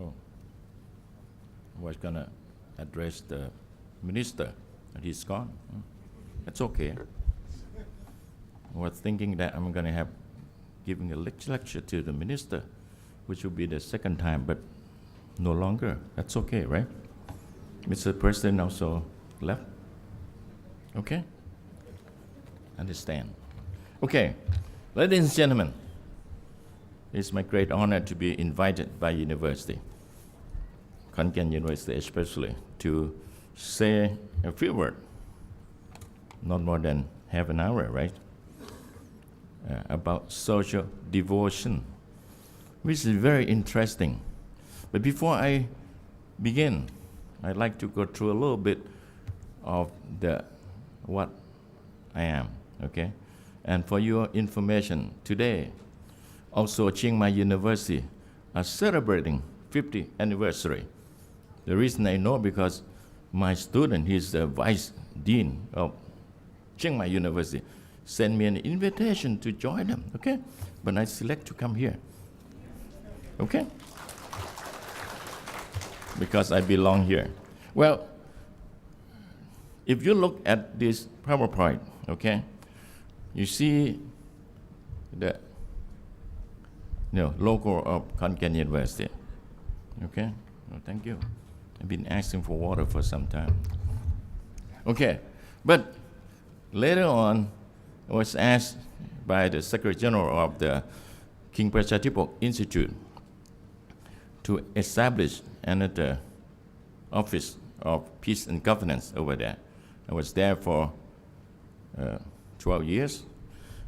Oh, I was gonna address the minister, and he's gone. That's okay. I was thinking that I'm gonna have giving a lecture to the minister, which will be the second time, but no longer. That's okay, right? Mr. President also left. Okay? Understand. Okay, ladies and gentlemen, it's my great honor to be invited by university, Khon Kaen University especially, to say a few words, not more than half an hour, right? About social devotion, which is very interesting. But before I begin, I'd like to go through a little bit of what I am, okay? And for your information, today, also Chiang Mai University are celebrating 50th anniversary. The reason I know because my student, he's the vice dean of Chiang Mai University, sent me an invitation to join them, okay? But I select to come here, okay? Because I belong here. Well, if you look at this PowerPoint, okay, you see the logo of Khon Kaen University, okay? Oh, thank you. I've been asking for water for some time. Okay, but later on, I was asked by the Secretary General of the King Prachatipok Institute to establish another office of peace and governance over there. I was there for 12 years.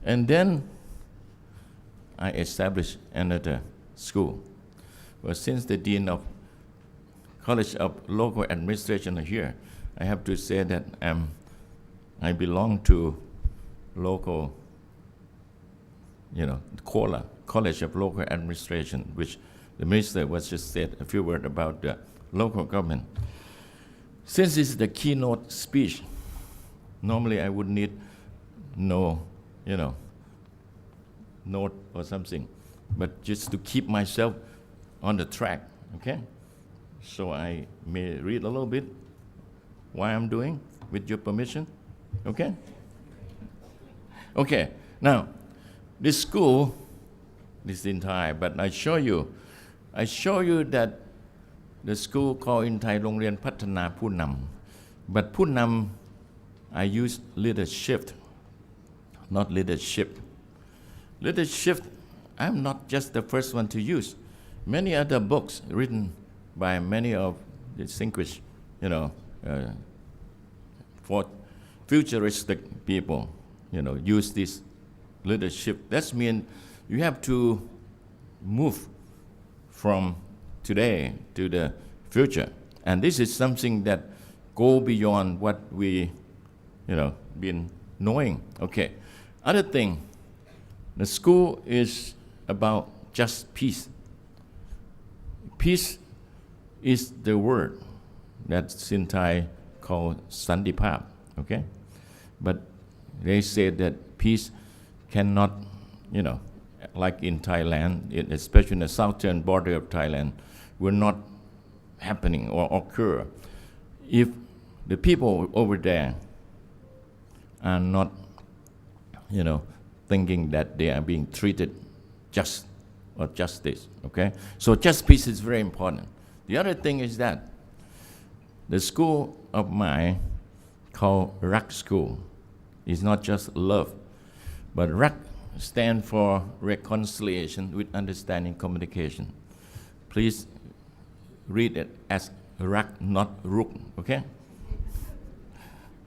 And then I established another school. Well, since the Dean of College of Local Administration are here, I have to say that I belong to local, COLA, College of Local Administration, which the minister was just said a few words about the local government. Since it's the keynote speech, normally I would need note or something, but just to keep myself on the track, okay? So I may read a little bit why I'm doing, with your permission, okay? Okay, now, this school, this is in Thai, but I show you that the school called in Thai โรงเรียนพัฒนาผู้นำ but ผู้นำ I use leadership, not leadership. Leadership, I'm not just the first one to use. Many other books written by many of distinguished, for futuristic people, use this leadership. That means you have to move from today to the future. And this is something that go beyond what we, been knowing. Okay. Other thing, the school is about just peace. Peace is the word that Sinthai called Sandipap, okay? But they say that peace cannot, like in Thailand, especially in the southern border of Thailand, will not happening or occur if the people over there are not, thinking that they are being treated just or justice, okay? So just peace is very important. The other thing is that the school of mine called RAK School is not just love, but RAK stand for reconciliation with understanding communication. Please read it as RAK, not RUK, okay?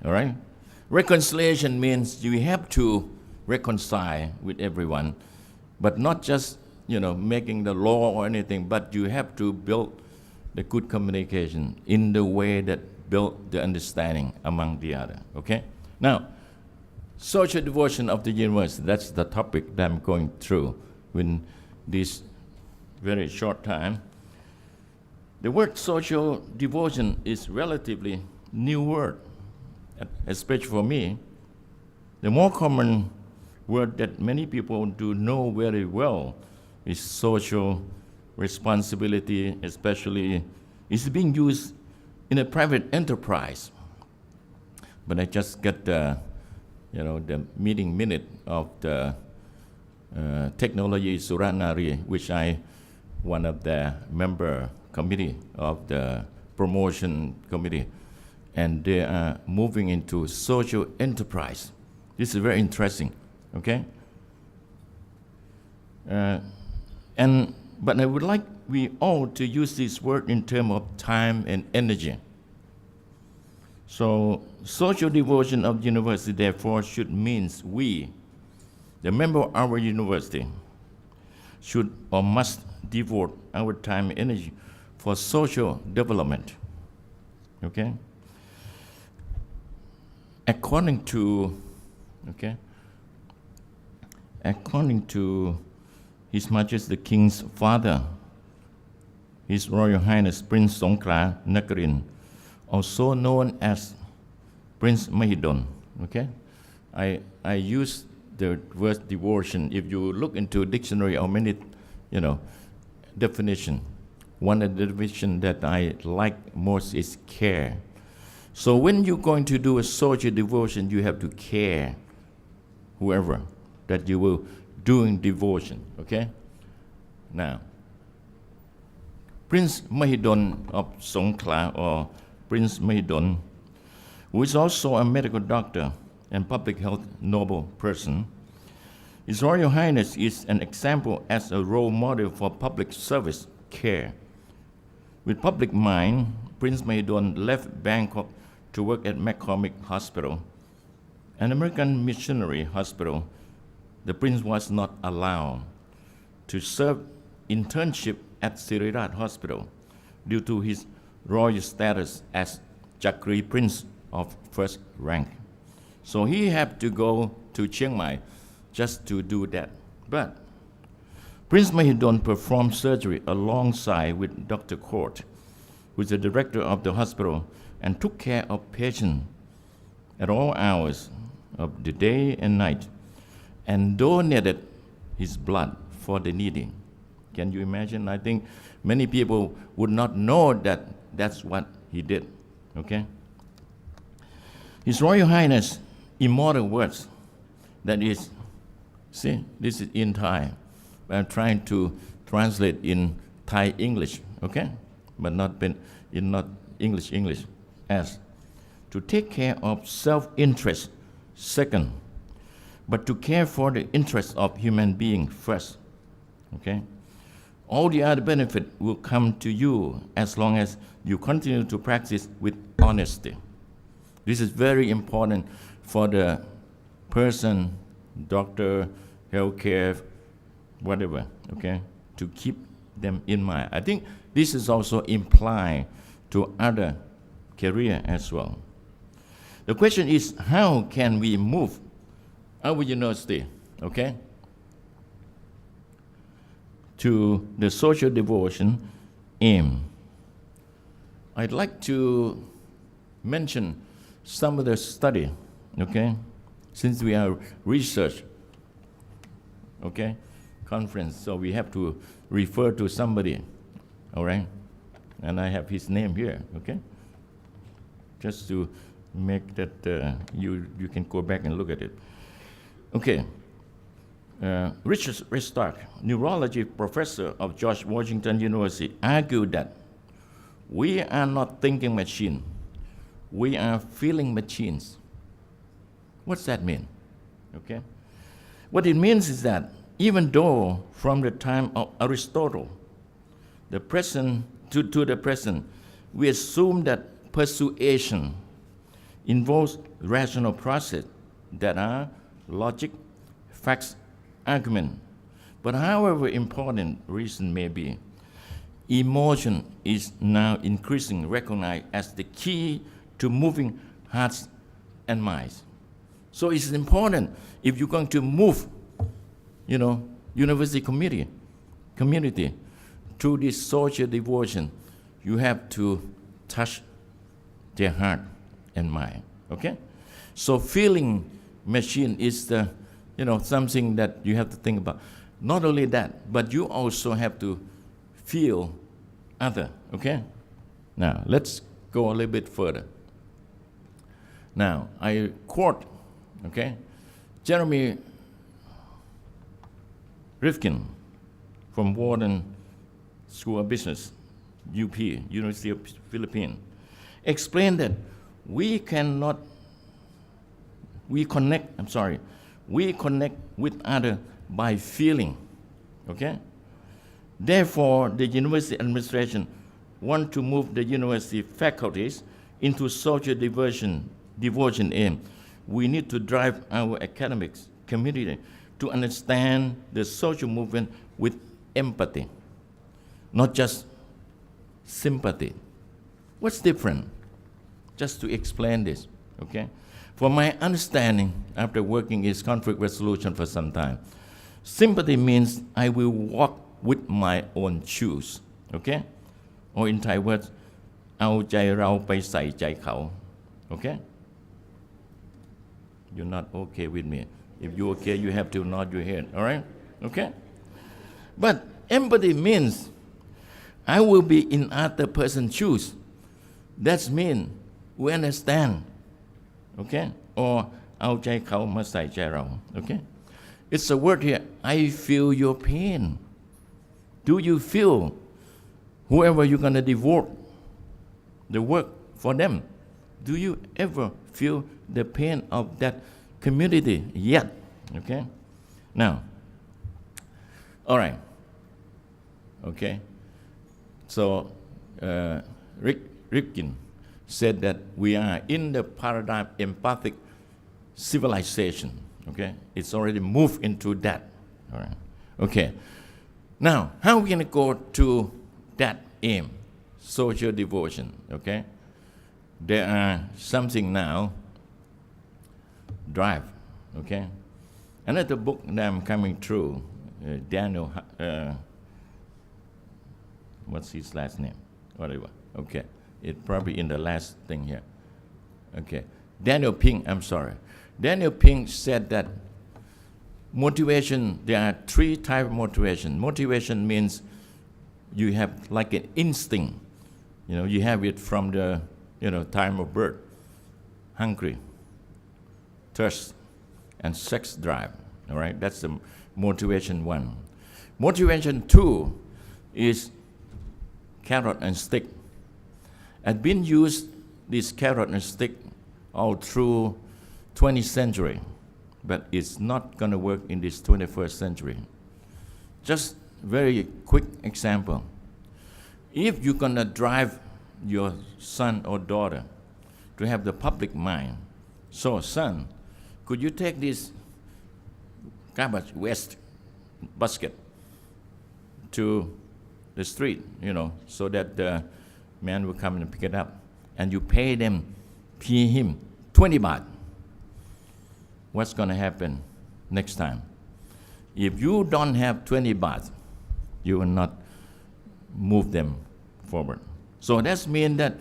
All right? Reconciliation means you have to reconcile with everyone, but not just, making the law or anything, but you have to build the good communication in the way that build the understanding among the other, okay? Now, social devotion of the university, that's the topic that I'm going through in this very short time. The word social devotion is relatively new word, especially for me. The more common word that many people do know very well is social responsibility, especially, is being used in a private enterprise. But I just got the the meeting minute of the technology Suranari, which I one of the member committee of the promotion committee, and they are moving into social enterprise. This is very interesting, okay? But I would like we all to use this word in terms of time and energy. So social devotion of university, therefore, should means we, the member of our university, should or must devote our time and energy for social development. Okay? According to His Majesty the King's father, His Royal Highness Prince Songkla Nakarin, also known as Prince Mahidol. Okay? I use the word devotion. If you look into dictionary or many, definition, one of the definition that I like most is care. So when you're going to do a social devotion, you have to care whoever that you will doing devotion. Okay? Now, Prince Mahidol of Songkla, or Prince Mahidol, who is also a medical doctor and public health noble person, His Royal Highness is an example as a role model for public service care. With public mind, Prince Mahidol left Bangkok to work at McCormick Hospital, an American missionary hospital. The prince was not allowed to serve internship at Sirirat Hospital due to his royal status as Chakri Prince of first rank. So he had to go to Chiang Mai just to do that. But Prince Mahidol performed surgery alongside with Dr. Court, who is the director of the hospital, and took care of patients at all hours of the day and night, and donated his blood for the needy. Can you imagine? I think many people would not know that that's what he did. Okay? His Royal Highness immortal words, that is, see, this is in Thai. I'm trying to translate in Thai English, okay? But not English, as to take care of self-interest second, but to care for the interests of human being first, okay? All the other benefit will come to you as long as you continue to practice with honesty. This is very important for the person, doctor, healthcare, whatever, okay, to keep them in mind. I think this is also implied to other career as well. The question is, how can we move our university, okay, to the social devotion aim? I'd like to mention some of the study, okay, since we are research, okay, conference, so we have to refer to somebody, all right? And I have his name here, okay? Just to make that you can go back and look at it. Okay. Richard Stark, neurology professor of George Washington University, argued that we are not thinking machine, we are feeling machines. What's that mean? Okay. What it means is that even though from the time of Aristotle, the present to the present, we assume that persuasion involves rational process that are logic, facts, argument. But however important reason may be, emotion is now increasingly recognized as the key to moving hearts and minds. So it's important if you're going to move, university community through this social devotion, you have to touch their heart and mind, okay? So feeling machine is the, something that you have to think about. Not only that, but you also have to feel other. Okay? Now, let's go a little bit further. Now, I quote, okay, Jeremy Rifkin from Wharton School of Business, UP, University of Philippines, explained that we connect with others by feeling, okay? Therefore, the university administration want to move the university faculties into social devotion aim. We need to drive our academics community to understand the social movement with empathy, not just sympathy. What's different? Just to explain this, okay? For my understanding, after working in conflict resolution for some time, sympathy means I will walk with my own shoes, okay? Or in Thai words, เอาใจเราไปใส่ใจเขา okay? You're not okay with me. If you're okay, you have to nod your head, all right? Okay? But empathy means I will be in other person's shoes. That means we understand, okay? Or เอาใจเขามาใส่ใจเรา okay? It's a word here, I feel your pain. Do you feel whoever you're going to devote the work for them? Do you ever feel the pain of that community yet? Okay? Now, all right. Okay? So, Rifkin said that we are in the paradigm empathic civilization. Okay? It's already moved into that. All right. Okay. Now, how are we going to go to that aim? Social devotion. Okay? There are something now, drive. Okay? Another book that I'm coming through, Daniel, what's his last name? Whatever. Okay. It's probably in the last thing here. Okay. Daniel Pink, I'm sorry. Daniel Pink said that motivation, there are three types of motivation. Motivation means you have like an instinct. You know, you have it from the, time of birth. Hungry, thirst, and sex drive. All right, that's the motivation one. Motivation two is carrot and stick. Had been used, this carrot and stick, all through 20th century, but it's not going to work in this 21st century. Just very quick example. If you're going to drive your son or daughter to have the public mind, so son, could you take this garbage waste basket to the street, so that the man will come and pick it up, and you pay him 20 baht. What's going to happen next time? If you don't have 20 baht, you will not move them forward. So that means that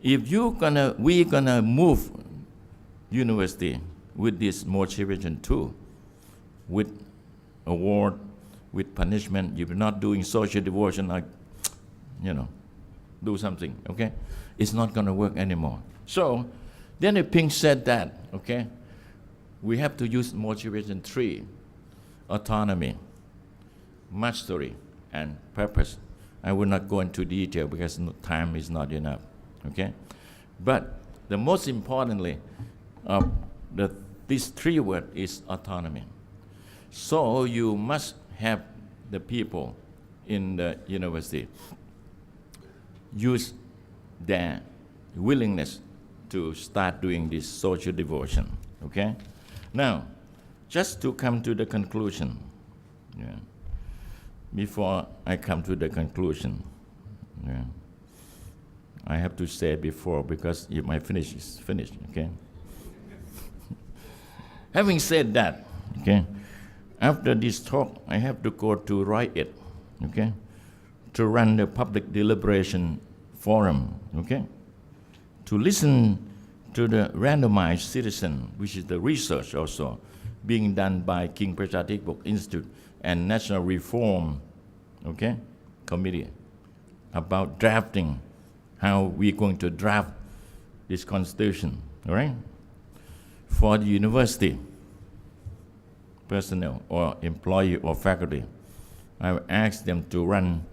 if we're gonna move university with this motivation too, with award, with punishment, if you're not doing social devotion, like, do something, okay? It's not gonna work anymore. So, Daniel Pink said that, okay, we have to use motivation three: autonomy, mastery, and purpose. I will not go into detail because time is not enough, okay? But the most importantly of these three words is autonomy. So you must have the people in the university use their willingness to start doing this social devotion, okay? Now, just to come to the conclusion, before I come to the conclusion, I have to say before, because if my finish is finished, okay? Having said that, okay, after this talk, I have to go to Roi Et, okay, to run the public deliberation forum, okay, to listen to the randomized citizen, which is the research also being done by King Prachathik Book Institute and National Reform, okay, Committee, about drafting, how we're going to draft this constitution, all right? For the university personnel or employee or faculty, I will ask them to run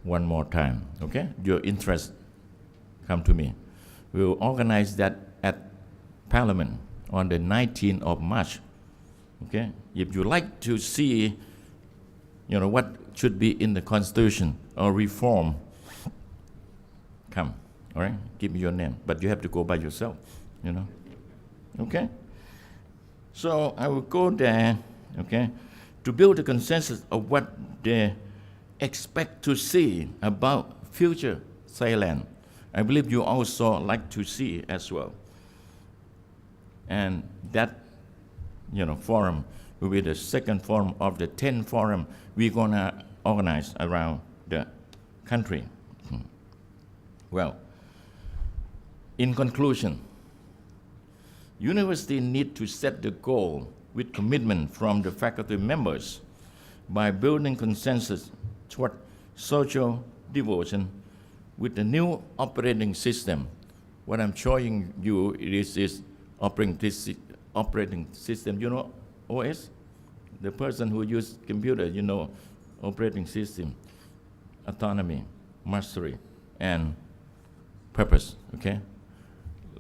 one more time, okay? Your interest, come to me. We will organize that at Parliament on the 19th of March, okay? If you like to see, what should be in the Constitution or reform, come, all right? Give me your name, but you have to go by yourself, okay? So I will go there, okay, to build a consensus of what they expect to see about future Thailand. I believe you also like to see as well. And that, forum will be the second forum of the 10 forum we're gonna organize around the country. Well, in conclusion, university need to set the goal with commitment from the faculty members by building consensus toward social devotion with the new operating system. What I'm showing you is operating system. OS? The person who uses computer, operating system, autonomy, mastery, and purpose, okay?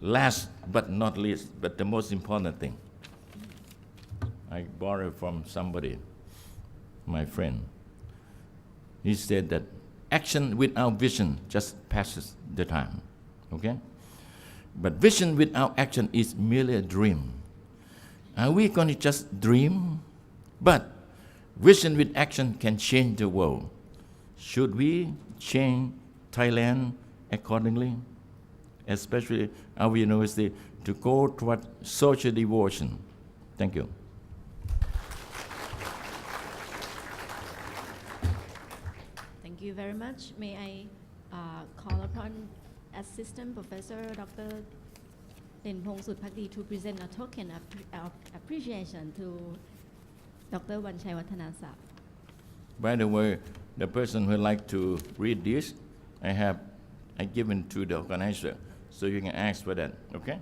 Last but not least, but the most important thing, I borrowed from somebody, my friend. He said that action without vision just passes the time, okay? But vision without action is merely a dream. Are we going to just dream? But vision with action can change the world. Should we change Thailand accordingly? Especially our university, to go toward social devotion. Thank you. Thank you very much. May I call upon Assistant Professor Dr. Denpong Sutphakdi to present a token of appreciation to Dr. Vanchai Vatanasapt. By the way, the person who would like to read this, I given to the organizer, so you can ask for that, okay?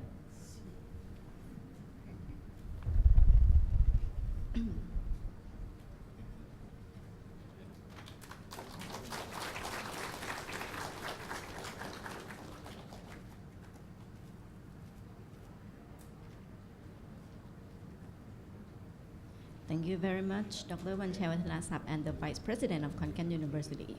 Thank you very much, Dr. Vanchai Vatanasapt and the Vice President of Khon Kaen University.